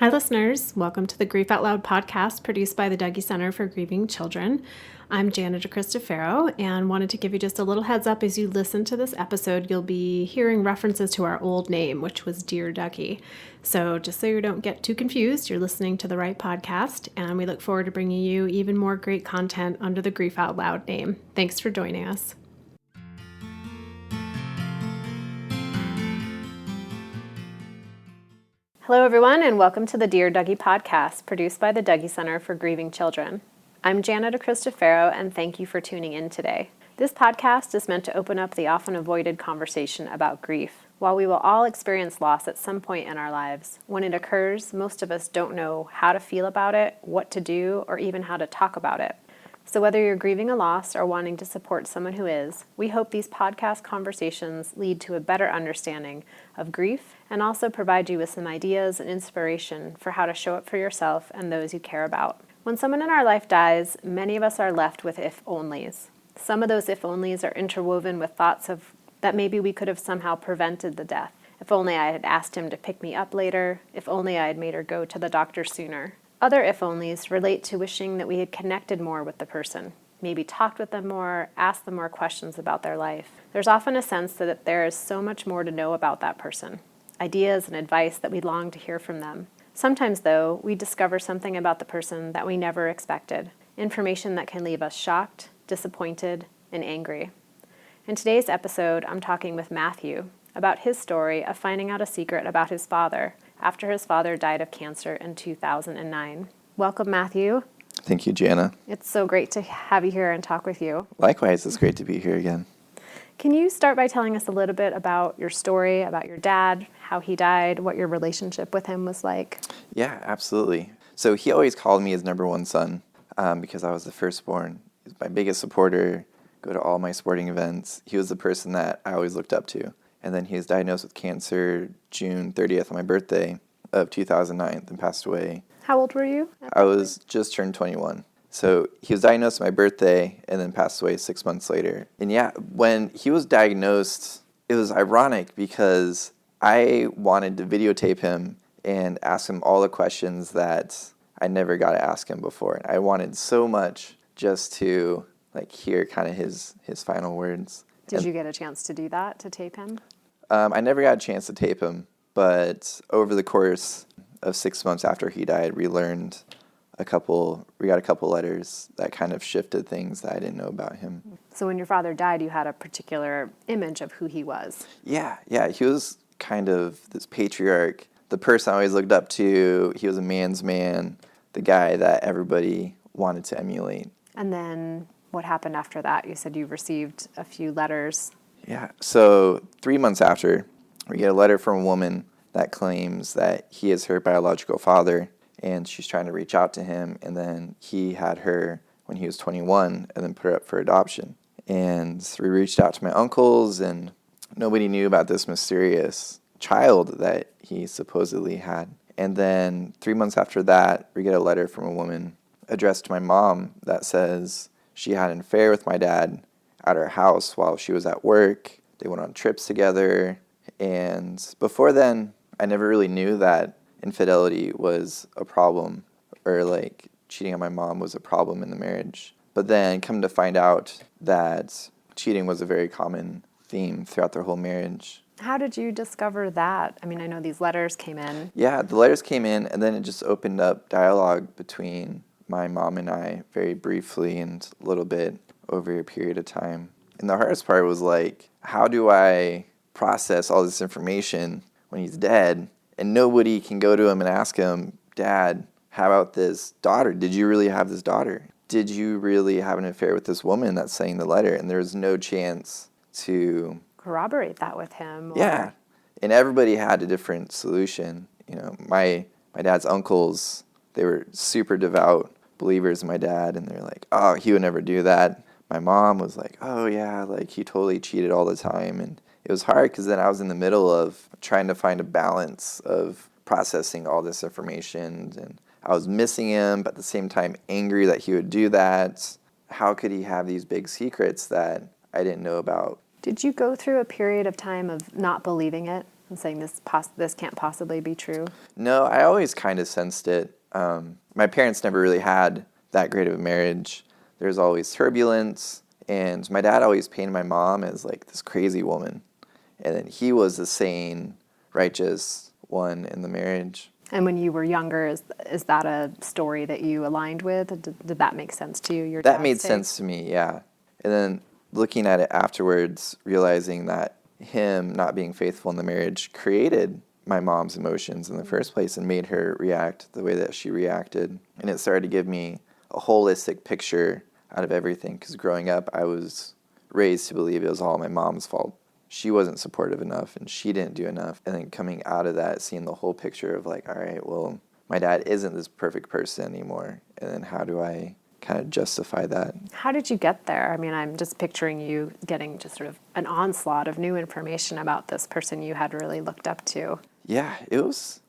Hi, listeners. Welcome to the Grief Out Loud podcast produced by the Dougie Center for Grieving Children. I'm Jana DeCristofaro and wanted to give you just a little heads up as you listen to this episode. You'll be hearing references to our old name, which was Dear Dougie. So just so you don't get too confused, you're listening to the right podcast, and we look forward to bringing you even more great content under the Grief Out Loud name. Thanks for joining us. Hello, everyone, and welcome to the Dear Dougie podcast, produced by the Dougie Center for Grieving Children. I'm Jana DeCristofaro, and thank you for tuning in today. This podcast is meant to open up the often avoided conversation about grief. While we will all experience loss at some point in our lives, when it occurs, most of us don't know how to feel about it, what to do, or even how to talk about it. So whether you're grieving a loss or wanting to support someone who is, we hope these podcast conversations lead to a better understanding of grief and also provide you with some ideas and inspiration for how to show up for yourself and those you care about. When someone in our life dies, many of us are left with if-onlys. Some of those if-onlys are interwoven with thoughts of that maybe we could have somehow prevented the death. If only I had asked him to pick me up later. If only I had made her go to the doctor sooner. Other if-onlys relate to wishing that we had connected more with the person, maybe talked with them more, asked them more questions about their life. There's often a sense that there is so much more to know about that person, ideas and advice that we long to hear from them. Sometimes, though, we discover something about the person that we never expected, information that can leave us shocked, disappointed, and angry. In today's episode, I'm talking with Matthew about his story of finding out a secret about his father after his father died of cancer in 2009. Welcome, Matthew. Thank you, Jana. It's so great to have you here and talk with you. Likewise, it's great to be here again. Can you start by telling us a little bit about your story, about your dad, how he died, what your relationship with him was like? Yeah, absolutely. So he always called me his number one son because I was the firstborn. He was my biggest supporter, go to all my sporting events. He was the person that I always looked up to. And then he was diagnosed with cancer June 30th on my birthday of 2009 and passed away. How old were you? I was just turned 21. So he was diagnosed on my birthday and then passed away 6 months later. And yeah, when he was diagnosed, it was ironic because I wanted to videotape him and ask him all the questions that I never got to ask him before. And I wanted so much just to hear kind of his final words. Did you get a chance to do that, to tape him? I never got a chance to tape him, but over the course of 6 months after he died, we got a couple letters that kind of shifted things that I didn't know about him. So when your father died, you had a particular image of who he was. Yeah, he was kind of this patriarch, the person I always looked up to. He was a man's man, the guy that everybody wanted to emulate. And then what happened after that? You said you received a few letters. Yeah, so 3 months after, we get a letter from a woman that claims that he is her biological father, and she's trying to reach out to him, and then he had her when he was 21, and then put her up for adoption. And we reached out to my uncles, and nobody knew about this mysterious child that he supposedly had. And then 3 months after that, we get a letter from a woman addressed to my mom that says she had an affair with my dad at her house while she was at work. They went on trips together. And before then, I never really knew that infidelity was a problem or cheating on my mom was a problem in the marriage. But then come to find out that cheating was a very common theme throughout their whole marriage. How did you discover that? I mean, I know these letters came in. Yeah, the letters came in, and then it just opened up dialogue between my mom and I very briefly and a little bit over a period of time. And the hardest part was how do I process all this information when he's dead and nobody can go to him and ask him, Dad, how about this daughter? Did you really have this daughter? Did you really have an affair with this woman that's saying the letter? And there's no chance to corroborate that with him. Yeah. And everybody had a different solution. You know, my dad's uncles, they were super devout believers in my dad, and they're like, oh, he would never do that. My mom was like, oh yeah, he totally cheated all the time. And it was hard because then I was in the middle of trying to find a balance of processing all this information, and I was missing him, but at the same time angry that he would do that. How could he have these big secrets that I didn't know about? Did you go through a period of time of not believing it? and saying this can't possibly be true? No, I always kind of sensed it. My parents never really had that great of a marriage. There's always turbulence, and my dad always painted my mom as like this crazy woman, and then he was the sane, righteous one in the marriage. And when you were younger, is that a story that you aligned with? Did that make sense to you? Your That dad's made take? sense to me, yeah. And then looking at it afterwards, realizing that him not being faithful in the marriage created my mom's emotions in the first place and made her react the way that she reacted. And it started to give me a holistic picture out of everything, because growing up, I was raised to believe it was all my mom's fault. She wasn't supportive enough and she didn't do enough. And then coming out of that, seeing the whole picture of like, all right, well, my dad isn't this perfect person anymore. And then how do I kind of justify that? How did you get there? I mean, I'm just picturing you getting just sort of an onslaught of new information about this person you had really looked up to. Yeah, it was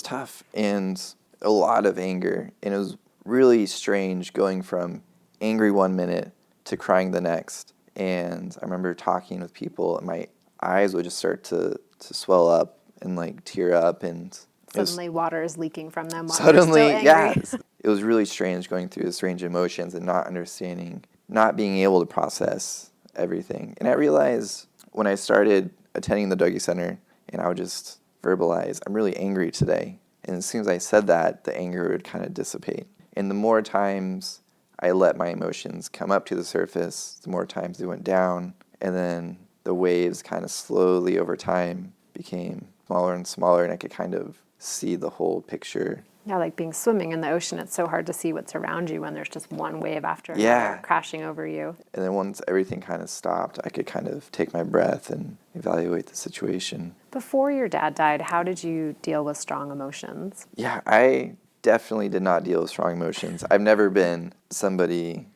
tough and a lot of anger. And it was really strange going from angry 1 minute to crying the next. And I remember talking with people and my eyes would just start to swell up and like tear up, and Suddenly water is leaking from them while suddenly, they're still angry. yeah. It was really strange going through this range of emotions and not understanding, not being able to process everything. And I realized when I started attending the Dougie Center and I would just verbalize, I'm really angry today. And as soon as I said that, the anger would kind of dissipate. And the more times I let my emotions come up to the surface, the more times they went down. And then the waves kind of slowly over time became smaller and smaller, and I could kind of see the whole picture. Yeah, like being swimming in the ocean, it's so hard to see what's around you when there's just one wave after Yeah. another crashing over you. And then once everything kind of stopped, I could kind of take my breath and evaluate the situation. Before your dad died, how did you deal with strong emotions? Yeah, I definitely did not deal with strong emotions. I've never been somebody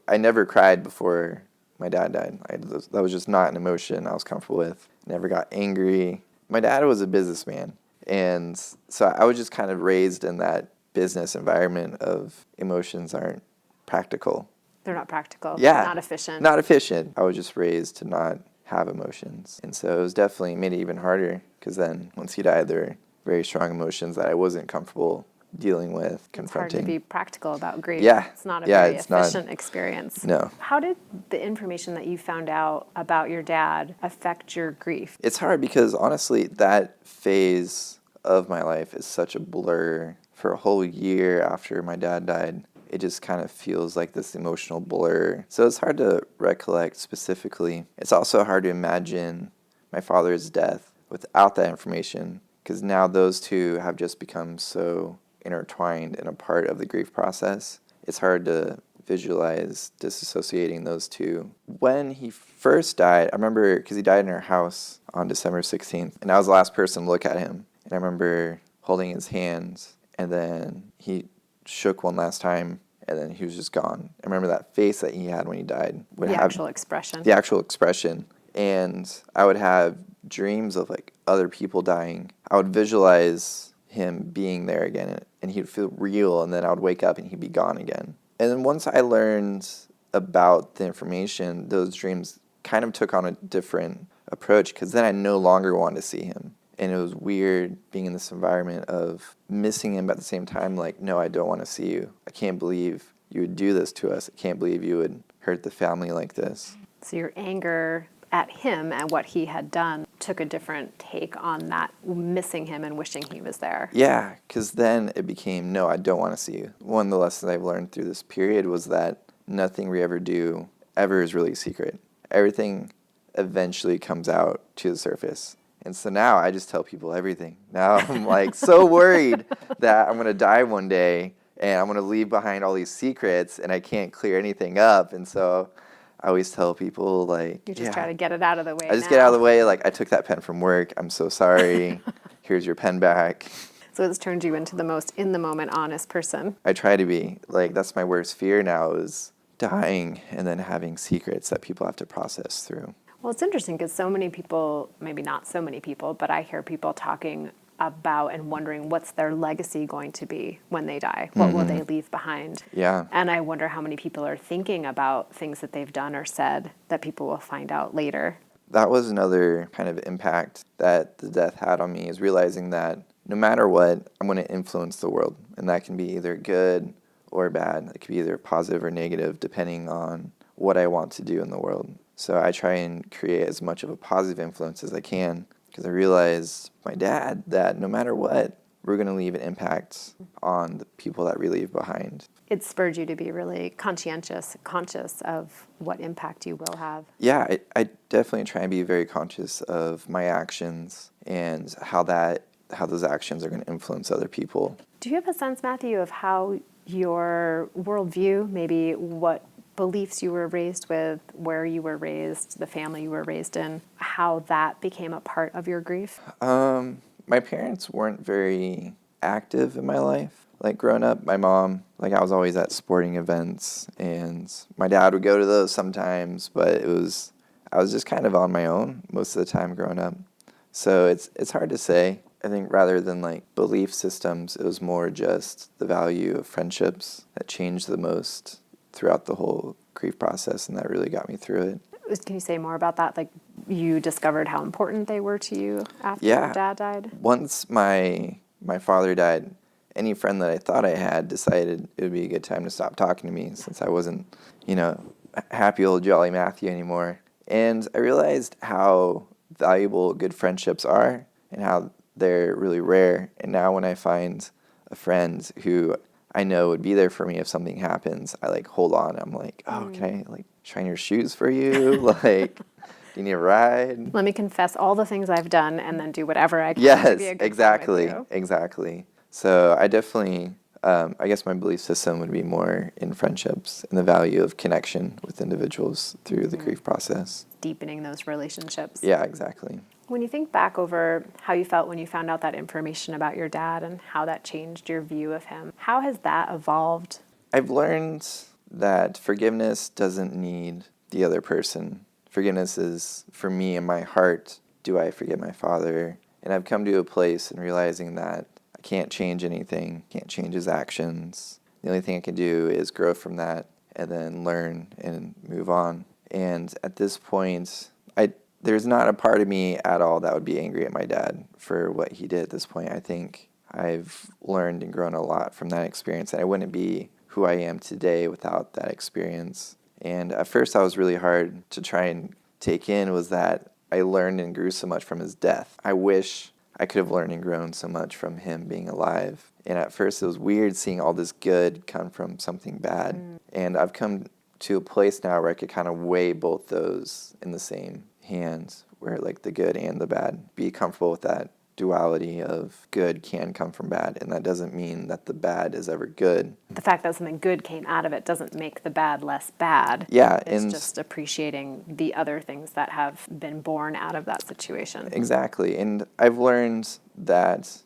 I never cried before my dad died. That was just not an emotion I was comfortable with. Never got angry. My dad was a businessman. And so I was just kind of raised in that business environment of emotions aren't practical. They're not practical. Yeah. Not efficient. Not efficient. I was just raised to not have emotions. And so it was definitely made it even harder, because then once he died, there were very strong emotions that I wasn't comfortable dealing with, confronting. It's hard to be practical about grief. Yeah. It's not a Yeah, very it's not- efficient experience. No. How did the information that you found out about your dad affect your grief? It's hard because honestly, that phase of my life is such a blur. For a whole year after my dad died, it just kind of feels like this emotional blur. So it's hard to recollect specifically. It's also hard to imagine my father's death without that information, because now those two have just become so intertwined and a part of the grief process. It's hard to visualize disassociating those two. When he first died, I remember, because he died in our house on December 16th, and I was the last person to look at him. And I remember holding his hands, and then he shook one last time, and then he was just gone. I remember that face that he had when he died. The actual expression. The actual expression. And I would have dreams of like other people dying. I would visualize him being there again, and he'd feel real, and then I would wake up and he'd be gone again. And then once I learned about the information, those dreams kind of took on a different approach, because then I no longer wanted to see him. And it was weird being in this environment of missing him, but at the same time, like, no, I don't want to see you. I can't believe you would do this to us. I can't believe you would hurt the family like this. So your anger at him and what he had done took a different take on that, missing him and wishing he was there. Yeah, because then it became, no, I don't want to see you. One of the lessons I've learned through this period was that nothing we ever do ever is really secret. Everything eventually comes out to the surface. And so now I just tell people everything. Now I'm like so worried that I'm going to die one day and I'm going to leave behind all these secrets and I can't clear anything up. And so I always tell people, like, You just try to get it out of the way. I just get out of the way. Like, I took that pen from work. I'm so sorry. Here's your pen back. So it's turned you into the most in the moment honest person. I try to be. Like, that's my worst fear now, is dying and then having secrets that people have to process through. Well, it's interesting because so many people, maybe not so many people, but I hear people talking about and wondering what's their legacy going to be when they die. What will they leave behind? Yeah. And I wonder how many people are thinking about things that they've done or said that people will find out later. That was another kind of impact that the death had on me, is realizing that no matter what, I'm going to influence the world. And that can be either good or bad. It could be either positive or negative, depending on what I want to do in the world. So I try and create as much of a positive influence as I can, because I realized my dad that no matter what, we're going to leave an impact on the people that we leave behind. It spurred you to be really conscious of what impact you will have. Yeah, I definitely try and be very conscious of my actions and how those actions are going to influence other people. Do you have a sense, Matthew, of how your worldview, maybe what beliefs you were raised with, where you were raised, the family you were raised in, how that became a part of your grief? My parents weren't very active in my life. Like growing up, my mom, like I was always at sporting events, and my dad would go to those sometimes, but I was just kind of on my own most of the time growing up. So it's hard to say. I think rather than like belief systems, it was more just the value of friendships that changed the most throughout the whole grief process, and that really got me through it. Can you say more about that? Like you discovered how important they were to you after your dad died? Once my father died, any friend that I thought I had decided it would be a good time to stop talking to me, since I wasn't, happy old jolly Matthew anymore. And I realized how valuable good friendships are and how they're really rare. And now when I find a friend who I know would be there for me if something happens, I hold on. I'm like, oh, can I shine your shoes for you? Do you need a ride? Let me confess all the things I've done and then do whatever I can to be a good exactly, friend with you. exactly. So I definitely, I guess my belief system would be more in friendships and the value of connection with individuals through the grief process. Deepening those relationships. Yeah, exactly. When you think back over how you felt when you found out that information about your dad and how that changed your view of him, how has that evolved? I've learned that forgiveness doesn't need the other person. Forgiveness is, for me, in my heart, do I forgive my father? And I've come to a place in realizing that I can't change anything, can't change his actions. The only thing I can do is grow from that and then learn and move on. And at this point, there's not a part of me at all that would be angry at my dad for what he did at this point. I think I've learned and grown a lot from that experience, and I wouldn't be who I am today without that experience. And at first, I was really hard to try and take in was that I learned and grew so much from his death. I wish I could have learned and grown so much from him being alive. And at first, it was weird seeing all this good come from something bad. And I've come to a place now where I could kind of weigh both those in the same hands, where the good and the bad, be comfortable with that duality of good can come from bad, and that doesn't mean that the bad is ever good. The fact that something good came out of it doesn't make the bad less bad. Yeah, it's just appreciating the other things that have been born out of that situation. Exactly. And I've learned that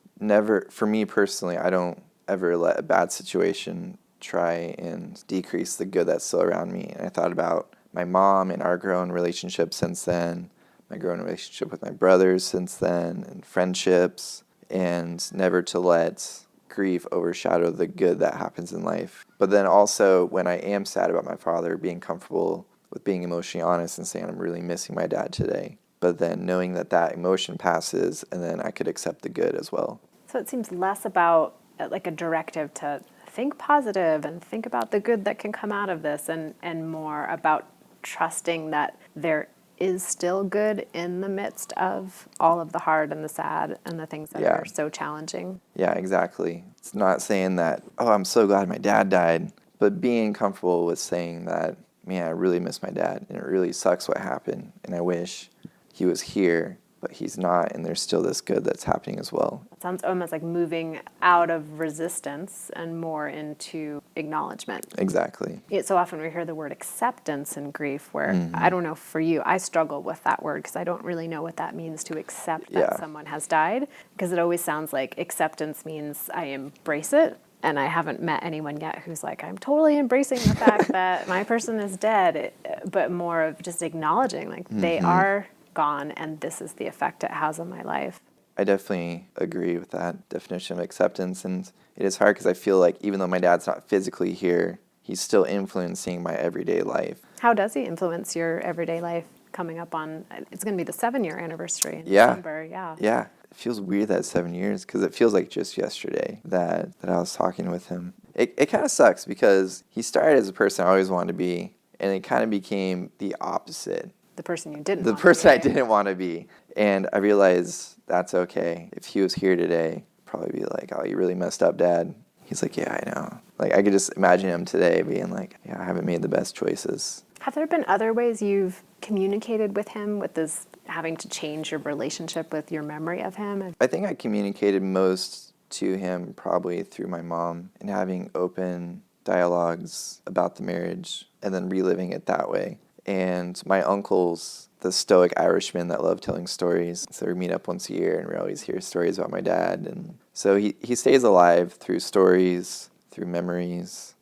for me personally, I don't ever let a bad situation try and decrease the good that's still around me. And I thought about my mom and our growing relationship since then, my growing relationship with my brothers since then, and friendships, and never to let grief overshadow the good that happens in life. But then also, when I am sad about my father, being comfortable with being emotionally honest and saying I'm really missing my dad today. But then knowing that emotion passes, and then I could accept the good as well. So it seems less about a directive to think positive and think about the good that can come out of this, and more about trusting that there is still good in the midst of all of the hard and the sad and the things that are so challenging. Yeah, exactly. It's not saying that, oh, I'm so glad my dad died, but being comfortable with saying that, man, I really miss my dad, and it really sucks what happened, and I wish he was here, but he's not, and there's still this good that's happening as well. It sounds almost like moving out of resistance and more into acknowledgement. Exactly. So often we hear the word acceptance in grief, where I don't know for you, I struggle with that word because I don't really know what that means to accept that someone has died, because it always sounds like acceptance means I embrace it. And I haven't met anyone yet who's like, I'm totally embracing the fact that my person is dead, but more of just acknowledging they are gone and this is the effect it has on my life. I definitely agree with that definition of acceptance, and it is hard because I feel like even though my dad's not physically here, he's still influencing my everyday life. How does he influence your everyday life? coming up on, it's going to be the 7-year anniversary in Yeah. December. Yeah. Yeah. It feels weird that 7 years because it feels like just yesterday that I was talking with him. It kind of sucks because he started as a person I always wanted to be, and it kind of became the opposite. The person you didn't The want person to I be. didn't want to be. And I realized that's okay. If he was here today, I'd probably be like, oh, you really messed up, Dad. He's like, yeah, I know. Like, I could just imagine him today being like, yeah, I haven't made the best choices. Have there been other ways you've communicated with him with this having to change your relationship with your memory of him? I think I communicated most to him probably through my mom and having open dialogues about the marriage and then reliving it that way. And my uncle's the stoic Irishman that loved telling stories. So we meet up once a year and we always hear stories about my dad. And so he stays alive through stories, through memories,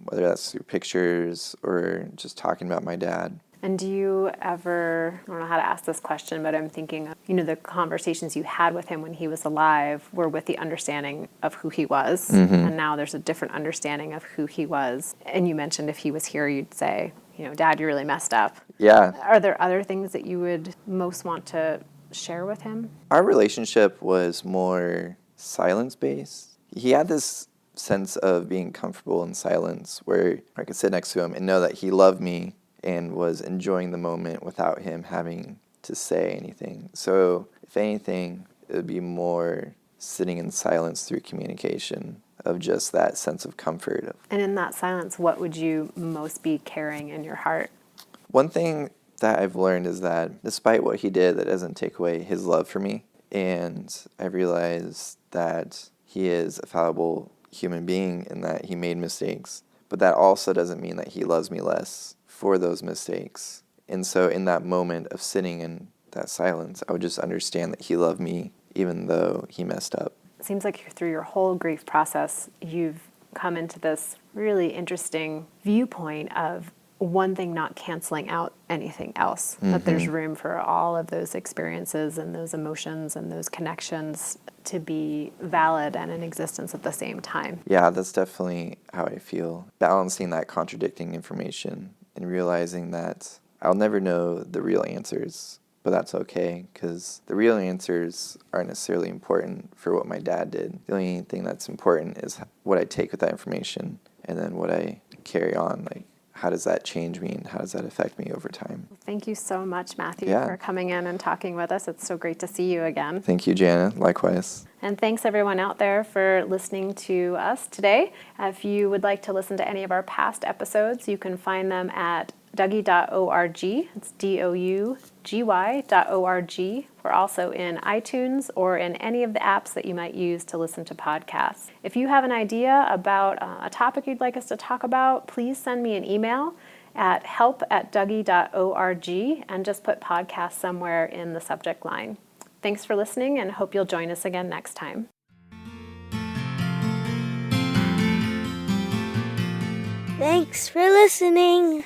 whether that's through pictures or just talking about my dad. And do you ever, I don't know how to ask this question, but I'm thinking of, the conversations you had with him when he was alive were with the understanding of who he was. Mm-hmm. And now there's a different understanding of who he was. And you mentioned if he was here, you'd say, Dad, you really messed up. Yeah. Are there other things that you would most want to share with him? Our relationship was more silence-based. He had this sense of being comfortable in silence where I could sit next to him and know that he loved me and was enjoying the moment without him having to say anything. So if anything, it would be more sitting in silence through communication of just that sense of comfort. And in that silence, what would you most be carrying in your heart? One thing that I've learned is that despite what he did, that doesn't take away his love for me. And I realized that he is a fallible human being and that he made mistakes. But that also doesn't mean that he loves me less for those mistakes. And so in that moment of sitting in that silence, I would just understand that he loved me even though he messed up. It seems like through your whole grief process, you've come into this really interesting viewpoint of one thing not canceling out anything else, that there's room for all of those experiences and those emotions and those connections to be valid and in existence at the same time. Yeah, that's definitely how I feel. Balancing that contradicting information and realizing that I'll never know the real answers, but that's okay because the real answers aren't necessarily important for what my dad did. The only thing that's important is what I take with that information and then what I carry on. Like, how does that change me and how does that affect me over time? Thank you so much, Matthew, Yeah. for coming in and talking with us. It's so great to see you again. Thank you, Jana. Likewise. And thanks everyone out there for listening to us today. If you would like to listen to any of our past episodes, you can find them at dougy.org. It's dougy.org. We're also in iTunes or in any of the apps that you might use to listen to podcasts. If you have an idea about a topic you'd like us to talk about, please send me an email at help@dougy.org and just put podcast somewhere in the subject line. Thanks for listening and hope you'll join us again next time. Thanks for listening.